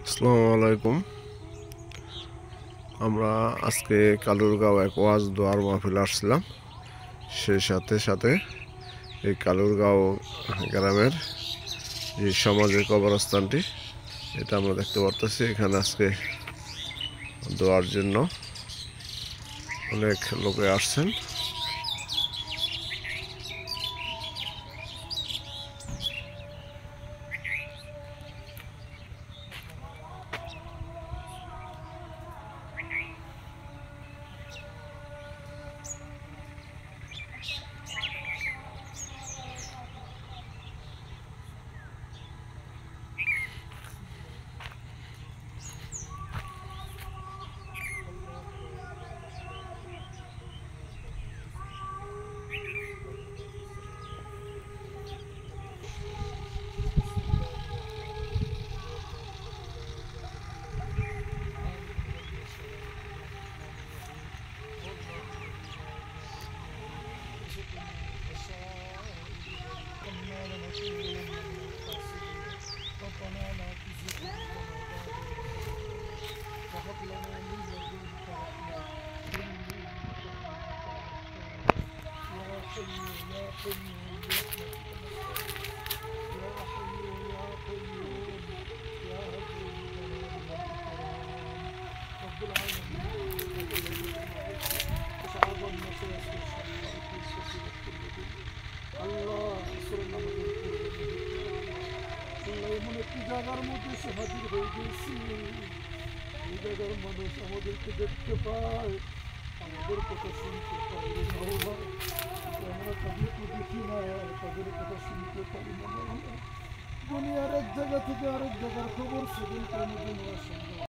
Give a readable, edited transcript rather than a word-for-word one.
আসসালামু আলাইকুম। আমরা আজকে কালুরগাঁও এক ওয়াজ দোয়ার মাহফিল আসছিলাম। সেই সাথে সাথে এই কালুরগাঁও গ্রামের যে সামাজিক কবরস্থানটি, এটা আমরা দেখতে পারতেছি। এখানে আজকে দোয়ার জন্য অনেক লোকে আসছেন। এমন একটি জায়গার মধ্যে এসে হাজির হয়ে গেছি, এই জায়গার মানুষ আমাদেরকে দেখতে পায়, আমাদের কথা শুনতে পাই না। আমরা তাদেরকে দেখি না, তাদের কথা শুনতে পারি না। দুনিয়ার এক জায়গা থেকে আরেক জায়গার খবর সেদিন কোনো দিন আসে না।